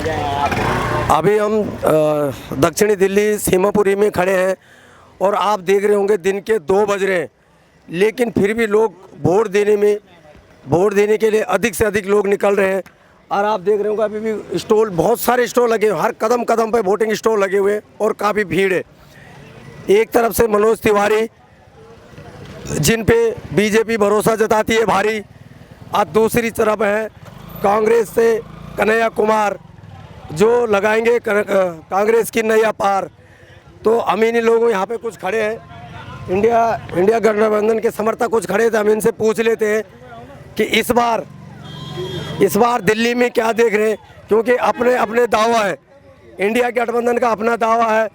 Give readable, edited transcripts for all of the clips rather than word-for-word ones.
अभी हम दक्षिणी दिल्ली सीमापुरी में खड़े हैं और आप देख रहे होंगे दिन के 2 बज रहे हैं, लेकिन फिर भी लोग वोट देने के लिए अधिक से अधिक लोग निकल रहे हैं। और आप देख रहे होंगे अभी भी स्टॉल, बहुत सारे स्टॉल लगे हुए, हर कदम कदम पे वोटिंग स्टॉल लगे हुए हैं और काफ़ी भीड़ है। एक तरफ से मनोज तिवारी जिन पे बीजेपी भरोसा जताती है भारी, और दूसरी तरफ है कांग्रेस से कन्हैया कुमार जो लगाएंगे कांग्रेस की नैया पार। तो हम इन्हीं लोगों यहाँ पे कुछ खड़े हैं, इंडिया गठबंधन के समर्थक कुछ खड़े थे। हम इनसे पूछ लेते हैं कि इस बार दिल्ली में क्या देख रहे हैं, क्योंकि अपने दावा है, इंडिया गठबंधन का अपना दावा है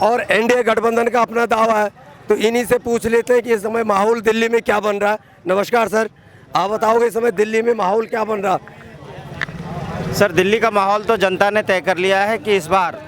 और एनडीए गठबंधन का अपना दावा है। तो इन्हीं से पूछ लेते हैं कि इस समय माहौल दिल्ली में क्या बन रहा है। नमस्कार सर, आप बताओगे इस समय दिल्ली में माहौल क्या बन रहा? सर, दिल्ली का माहौल तो जनता ने तय कर लिया है कि इस बार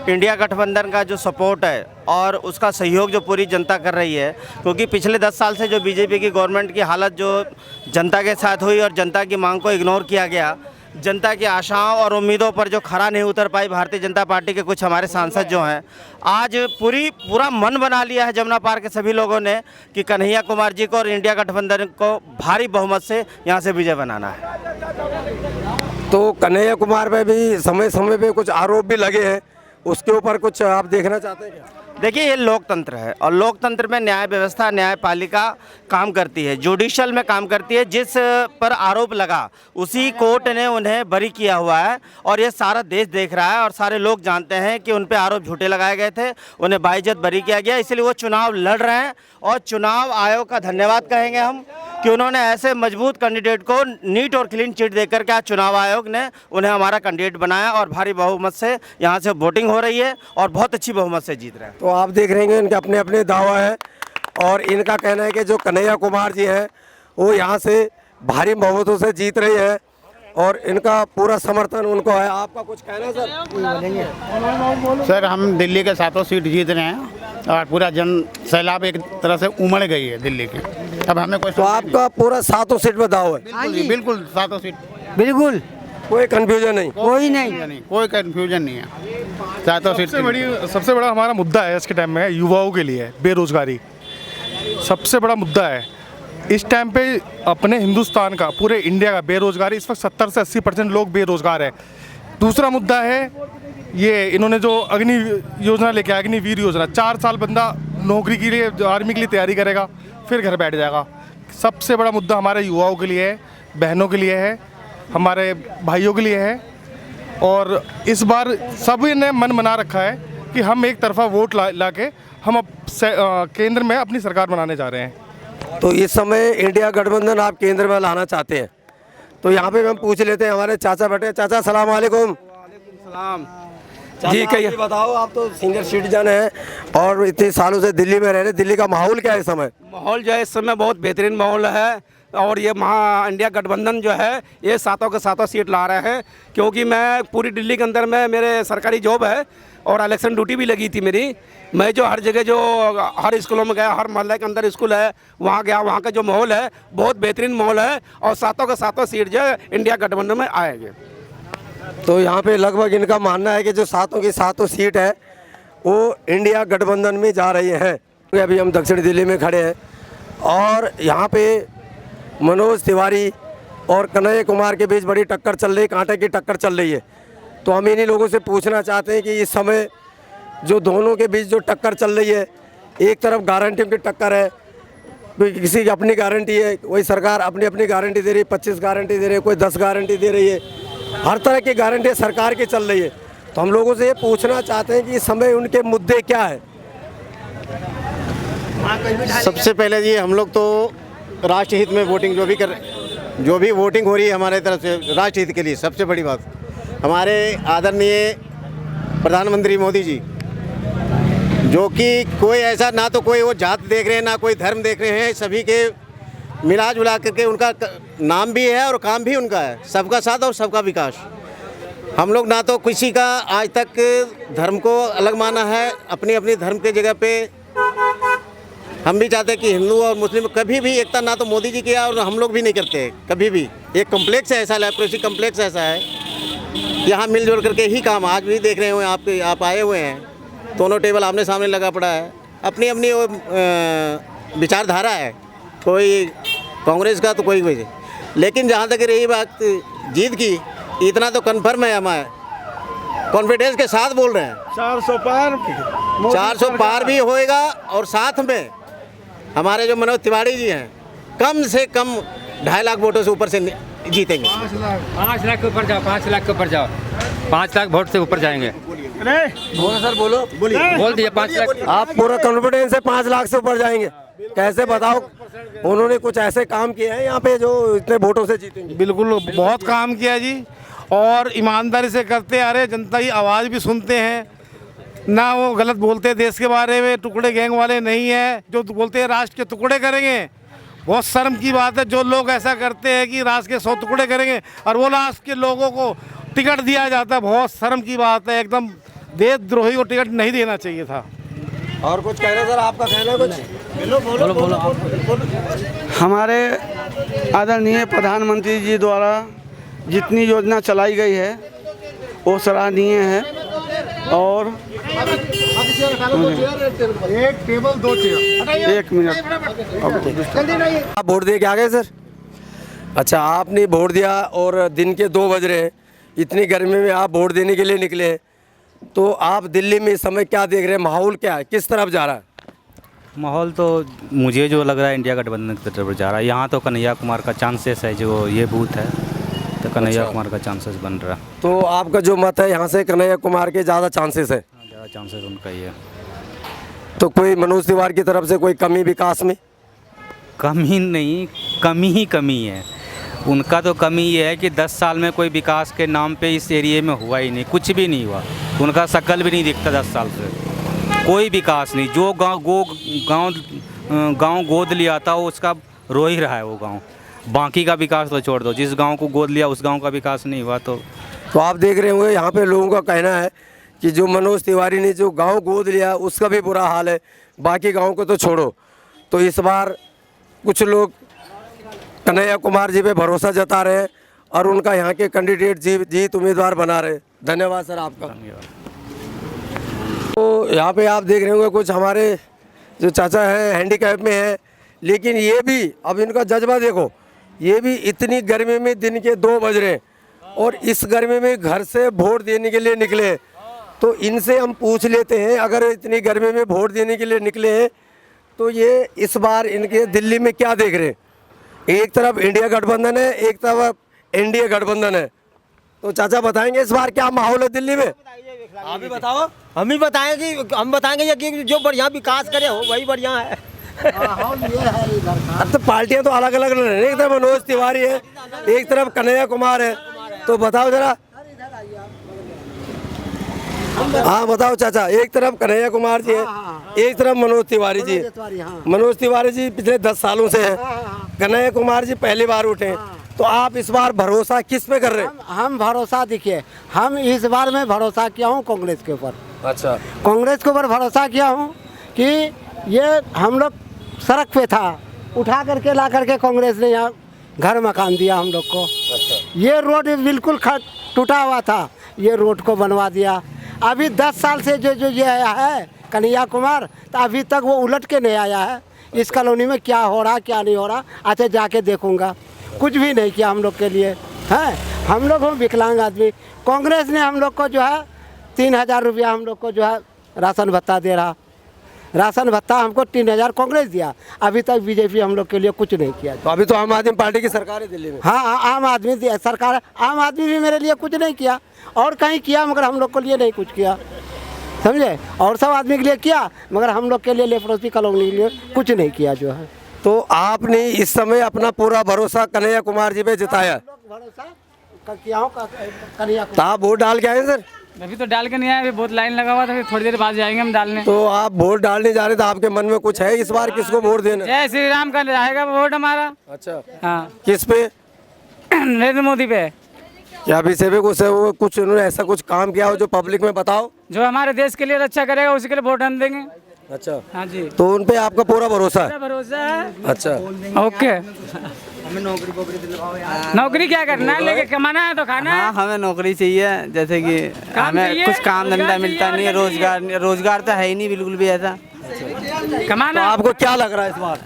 इंडिया गठबंधन का जो सपोर्ट है और उसका सहयोग जो पूरी जनता कर रही है, क्योंकि पिछले 10 साल से जो बीजेपी की गवर्नमेंट की हालत जो जनता के साथ हुई और जनता की मांग को इग्नोर किया गया, जनता की आशाओं और उम्मीदों पर जो खरा नहीं उतर पाई भारतीय जनता पार्टी के कुछ हमारे सांसद जो हैं, आज पूरा मन बना लिया है जमुना पार के सभी लोगों ने कि कन्हैया कुमार जी को और इंडिया गठबंधन को भारी बहुमत से यहाँ से विजय बनाना है। तो कन्हैया कुमार पे भी समय समय पे कुछ आरोप भी लगे हैं, उसके ऊपर कुछ आप देखना चाहते हैं क्या? देखिए, ये लोकतंत्र है और लोकतंत्र में न्याय व्यवस्था, न्यायपालिका काम करती है, जुडिशल में काम करती है। जिस पर आरोप लगा उसी कोर्ट ने उन्हें बरी किया हुआ है और ये सारा देश देख रहा है और सारे लोग जानते हैं कि उन पे आरोप झूठे लगाए गए थे, उन्हें बाइज्जत बरी किया गया, इसलिए वो चुनाव लड़ रहे हैं। और चुनाव आयोग का धन्यवाद कहेंगे हम कि उन्होंने ऐसे मजबूत कैंडिडेट को नीट और क्लीन चिट देकर के आज चुनाव आयोग ने उन्हें हमारा कैंडिडेट बनाया और भारी बहुमत से यहाँ से वोटिंग हो रही है और बहुत अच्छी बहुमत से जीत रहे हैं। तो आप देख रहे हैं इनके अपने अपने दावा है और इनका कहना है कि जो कन्हैया कुमार जी हैं वो यहाँ से भारी बहुमतों से जीत रही है और इनका पूरा समर्थन उनको है। आपका कुछ कहना है सर? सर, हम दिल्ली के 7 सीट जीत रहे हैं और पूरा जन सैलाब एक तरह से उमड़ गई है दिल्ली की। अब हमें कोई तो आपका पूरा 7 सीट में दाव है? बिल्कुल 7 सीट, बिल्कुल कोई कंफ्यूजन नहीं? कोई नहीं, कोई कंफ्यूजन नहीं है। 7 सीट सबसे बड़ा हमारा मुद्दा है इसके टाइम में युवाओं के लिए बेरोजगारी सबसे बड़ा मुद्दा है इस टाइम पे। अपने हिंदुस्तान का, पूरे इंडिया का बेरोजगारी इस वक्त 70 से 80% लोग बेरोजगार है। दूसरा मुद्दा है ये इन्होंने जो अग्नि योजना लेके, अग्निवीर योजना, 4 साल बंदा नौकरी के लिए, आर्मी के लिए तैयारी करेगा, फिर घर बैठ जाएगा। सबसे बड़ा मुद्दा हमारे युवाओं के लिए है, बहनों के लिए है, हमारे भाइयों के लिए है। और इस बार सभी ने मन बना रखा है कि हम एक तरफा वोट ला के हम अब केंद्र में अपनी सरकार बनाने जा रहे हैं। तो इस समय इंडिया गठबंधन आप केंद्र में लाना चाहते हैं। तो यहाँ पे हम पूछ लेते हैं, हमारे चाचा बैठे। चाचा सलाम वालेकुम। जी कहिए, बताओ, आप तो सीनियर सिटीजन हैं और इतने सालों से दिल्ली में रह रहे, दिल्ली का माहौल क्या है इस समय? माहौल जो है इस समय बहुत बेहतरीन माहौल है और ये इंडिया गठबंधन जो है ये 7 के 7 सीट ला रहे हैं। क्योंकि मैं पूरी दिल्ली के अंदर में मेरे सरकारी जॉब है और इलेक्शन ड्यूटी भी लगी थी मेरी। मैं जो हर जगह, जो हर स्कूलों में गया, हर मोहल्ले के अंदर स्कूल है वहाँ गया, वहाँ का जो माहौल है बहुत बेहतरीन माहौल है और 7 के 7 सीट जो है इंडिया गठबंधन में आएंगे। तो यहाँ पे लगभग इनका मानना है कि जो 7 की 7 सीट है वो इंडिया गठबंधन में जा रही हैं। अभी हम दक्षिण दिल्ली में खड़े हैं और यहाँ पे मनोज तिवारी और कन्हैया कुमार के बीच बड़ी टक्कर चल रही, कांटे की टक्कर चल रही है। तो हम इन्हीं लोगों से पूछना चाहते हैं कि इस समय जो दोनों के बीच जो टक्कर चल रही है, एक तरफ गारंटियों की टक्कर है, किसी की अपनी गारंटी है, वही सरकार अपनी अपनी गारंटी दे रही है, 25 गारंटी दे रही है, कोई 10 गारंटी दे रही है, हर तरह की गारंटी सरकार की चल रही है। तो हम लोगों से ये पूछना चाहते हैं कि इस समय उनके मुद्दे क्या है? सबसे पहले जी हम लोग तो राष्ट्रहित में वोटिंग जो भी वोटिंग हो रही है हमारे तरफ से राष्ट्रहित के लिए, सबसे बड़ी बात हमारे आदरणीय प्रधानमंत्री मोदी जी, जो कि कोई ऐसा ना तो कोई वो जात देख रहे हैं ना कोई धर्म देख रहे हैं, सभी के मिला जुला करके उनका नाम भी है और काम भी उनका है, सबका साथ और सबका विकास। हम लोग ना तो किसी का आज तक धर्म को अलग माना है, अपनी अपनी धर्म के जगह पे हम भी चाहते हैं कि हिंदू और मुस्लिम कभी भी एकता ना तो मोदी जी किया और हम लोग भी नहीं करते कभी भी। एक कम्प्लेक्स है ऐसा, लेप्रोसी कम्प्लेक्स ऐसा है यहाँ मिलजुल करके ही काम, आज भी देख रहे हो आप आए हुए हैं, दोनों टेबल आमने सामने लगा पड़ा है, अपनी अपनी वो विचारधारा है, कोई कांग्रेस का तो कोई वजह, लेकिन जहाँ तक रही बात जीत की, इतना तो कन्फर्म है, हमारे कॉन्फिडेंस के साथ बोल रहे हैं 400 पार भी होएगा। और साथ में हमारे जो मनोज तिवारी जी हैं, कम से कम 2.5 लाख वोटों से ऊपर से जीतेंगे। 5 लाख के ऊपर जाओ, 5 लाख के ऊपर जाओ, 5 लाख वोट से ऊपर जाएंगे। बोलो सर, बोलो, बोल दिए 5 लाख। आप पूरा कॉन्फिडेंस है 5 लाख से ऊपर जाएंगे? कैसे बताओ, उन्होंने कुछ ऐसे काम किए हैं यहाँ पे जो इतने वोटों से जीतेंगे? बिल्कुल बहुत काम किया जी, और ईमानदारी से करते आ रहे, जनता की आवाज़ भी सुनते हैं ना, वो गलत बोलते देश के बारे में, टुकड़े गैंग वाले नहीं है जो बोलते हैं राष्ट्र के टुकड़े करेंगे। बहुत शर्म की बात है जो लोग ऐसा करते हैं कि राष्ट्र के 100 टुकड़े करेंगे और वो राष्ट्र के लोगों को टिकट दिया जाता है, बहुत शर्म की बात है, एकदम देशद्रोही को टिकट नहीं देना चाहिए था। और कुछ कहना सर, आपका कहना कुछ? हमारे आदरणीय प्रधानमंत्री जी द्वारा जितनी योजना चलाई गई है वो सराहनीय है, और एक टेबल 2 चेयर। 1 मिनट आप वोट दे के आ गए सर? अच्छा, आपने वोट दिया और दिन के 2 बज रहे हैं, इतनी गर्मी में आप वोट देने के लिए निकले हैं, तो आप दिल्ली में इस समय क्या देख रहे हैं, माहौल क्या है, किस तरफ जा रहा है? माहौल तो मुझे जो लग रहा है इंडिया गठबंधन की तरफ जा रहा है। यहाँ तो कन्हैया कुमार का चांसेस है, जो ये बूथ है तो कन्हैया कुमार का चांसेस बन रहा है। तो आपका जो मत है यहाँ से कन्हैया कुमार के ज़्यादा चांसेस है? ज़्यादा चांसेस उनका ही है। तो कोई मनोज तिवारी की तरफ से कोई कमी विकास में? कमी नहीं, कमी ही कमी है उनका। तो कमी ये है कि 10 साल में कोई विकास के नाम पे इस एरिए में हुआ ही नहीं, कुछ भी नहीं हुआ, उनका शक्ल भी नहीं दिखता 10 साल से, कोई विकास नहीं। जो गांव गोद लिया था वो उसका रो ही रहा है वो गांव, बाकी का विकास तो छोड़ दो, जिस गांव को गोद लिया उस गांव का विकास नहीं हुआ। तो आप देख रहे होंगे यहाँ पे लोगों का कहना है कि जो मनोज तिवारी ने जो गांव गोद लिया उसका भी बुरा हाल है, बाकी गांव को तो छोड़ो। तो इस बार कुछ लोग कन्हैया कुमार जी पे भरोसा जता रहे हैं और उनका यहाँ के कैंडिडेट जीत उम्मीदवार बना रहे। धन्यवाद सर आपका। तो यहाँ पे आप देख रहे होंगे कुछ हमारे जो चाचा हैं हैंडीकैप में हैं, लेकिन ये भी अब इनका जज्बा देखो, ये भी इतनी गर्मी में दिन के 2 बज रहे हैं और इस गर्मी में घर से वोट देने के लिए निकले हैं। तो इनसे हम पूछ लेते हैं, अगर इतनी गर्मी में वोट देने के लिए निकले हैं तो ये इस बार इनके दिल्ली में क्या देख रहे हैं? एक तरफ इंडिया गठबंधन है, एक तरफ एनडीए गठबंधन है, तो चाचा बताएंगे इस बार क्या माहौल है दिल्ली में? आप भी बताओ, हम ही बताएंगे, हम बताएंगे कि जो बढ़िया विकास करे हो वही बढ़िया है। अब तो पार्टियां तो अलग अलग लड़ रही हैं, एक तरफ मनोज तिवारी है, एक तरफ कन्हैया कुमार है, तो बताओ जरा। हाँ बताओ चाचा, एक तरफ कन्हैया कुमार जी है, एक तरफ मनोज तिवारी जी। मनोज तिवारी जी पिछले 10 सालों से हैं, कन्हैया कुमार जी पहली बार उठे हैं, तो आप इस बार भरोसा किस पे कर रहे हैं? हम भरोसा देखिए, हम इस बार में भरोसा किया हूँ कांग्रेस के ऊपर। अच्छा, कांग्रेस के ऊपर भरोसा किया हूँ कि ये हम लोग सड़क पे था, उठा करके ला करके कांग्रेस ने यहाँ घर मकान दिया हम लोग को। अच्छा। ये रोड बिल्कुल टूटा हुआ था, ये रोड को बनवा दिया। अभी 10 साल से जो ये आया है कन्हैया कुमार, तो अभी तक वो उलट के नहीं आया है इस कॉलोनी में क्या हो रहा क्या नहीं हो रहा। अच्छा जाके देखूंगा, कुछ भी नहीं किया हम लोग के लिए है। हम लोग हम विकलांग आदमी, कांग्रेस ने हम लोग को जो है 3000 रुपया हम लोग को जो है राशन भत्ता दे रहा, राशन भत्ता हमको 3000 कांग्रेस दिया। अभी तक बीजेपी हम लोग के लिए कुछ नहीं किया। तो अभी तो आम आदमी पार्टी की सरकार है दिल्ली में। हाँ, आम आदमी सरकार, आम आदमी भी मेरे लिए कुछ नहीं किया, और कहीं किया मगर हम लोग के लिए नहीं कुछ किया, समझे। और सब आदमी के लिए किया मगर हम लोग के लिए लेपड़ोसी कॉलोनी के लिए कुछ नहीं किया जो है। तो आपने इस समय अपना पूरा भरोसा कन्हैया कुमार जी पे जताया? भरोसा किया हूँ कन्हैया। तो आप वोट डाल के आए सर? अभी तो डाल के नहीं आया, अभी बहुत लाइन लगा हुआ था, थोड़ी देर बाद जाएंगे हम डालने। तो आप वोट डालने जा रहे थे, आपके मन में कुछ है इस बार किसको वोट देना? जय श्री राम का रहेगा वोट हमारा। अच्छा, हाँ। किस पे? नरेंद्र मोदी पे। क्या अभी से भी कुछ उन्होंने ऐसा कुछ काम किया हो जो पब्लिक में बताओ? जो हमारे देश के लिए रक्षा करेगा उसी के लिए वोट हम देंगे। अच्छा, हाँ जी, तो उन पे आपका पूरा भरोसा है? भरोसा है। अच्छा, ओके। नौकरी क्या करना है, लेके कमाना है तो खाना है। हाँ, हमें नौकरी चाहिए, जैसे कि हमें कुछ काम धंधा मिलता नहीं है, रोजगार तो है ही नहीं बिल्कुल भी ऐसा। तो कमाना आपको क्या लग रहा है इस बार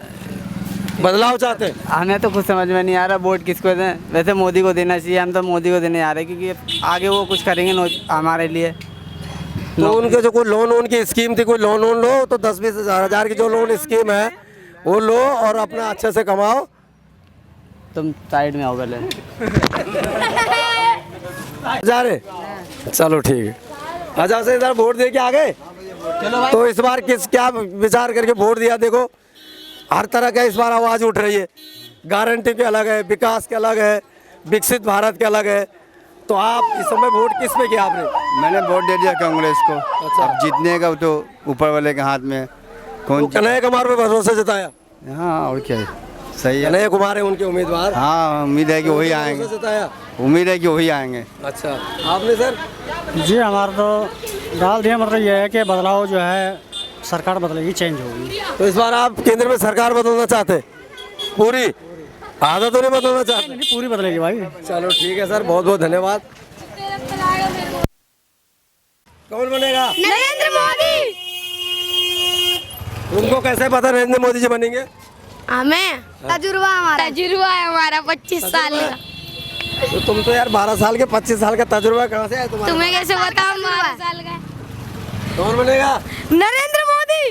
बदलाव चाहते हैं? हमें तो कुछ समझ में नहीं आ रहा वोट किसको दें। वैसे मोदी को देना चाहिए, हम तो मोदी को देने आ रहे हैं, क्योंकि आगे वो कुछ करेंगे हमारे लिए। तो उनके जो कोई लोन की स्कीम थी, कोई लोन लो तो 10-20 हज़ार की जो लोन स्कीम है वो लो और अपना अच्छे से कमाओ। तुम साइड में आओ पहले। जा रहे, चलो ठीक है। अच्छा से इधर वोट दे के आ गए, तो इस बार क्या विचार करके वोट दिया? देखो हर तरह का इस बार आवाज़ उठ रही है, गारंटी के अलग है, विकास के अलग है, विकसित भारत के अलग है। तो आप इस समय वोट किस पे किया आपने? मैंने वोट दे दिया कांग्रेस को। अच्छा। अब जीतने का तो ऊपर वाले के हाथ में। कौन कन्हैया कुमार पे भरोसा जताया? हाँ, और क्या है, सही है। कन्हैया कुमार है उनके उम्मीदवार। हाँ, उम्मीद है कि वही आएंगे। भरोसा जताया? उम्मीद है कि वही आएंगे। अच्छा, आपने सर? जी, हमारा तो डाल दिया, मतलब ये है कि बदलाव जो है सरकार बदलेगी, चेंज होगी। तो इस बार आप केंद्र में सरकार बदलना चाहते हैं? पूरी आधा तो नहीं बदलना चाहते? नहीं, पूरी बदलेगी भाई। चलो ठीक है सर, बहुत बहुत धन्यवाद। कौन बनेगा? नरेंद्र मोदी। तुमको कैसे पता नरेंद्र मोदी जी बनेंगे? हमें तजुर्बा है हमारा 25 साल का। तो तुम तो यार 12 साल के 25 साल का तजुर्बा कहाँ से है तुम्हारा? तुम्हें कैसे बताऊं? 12 साल का। कौन बनेगा? नरेंद्र मोदी।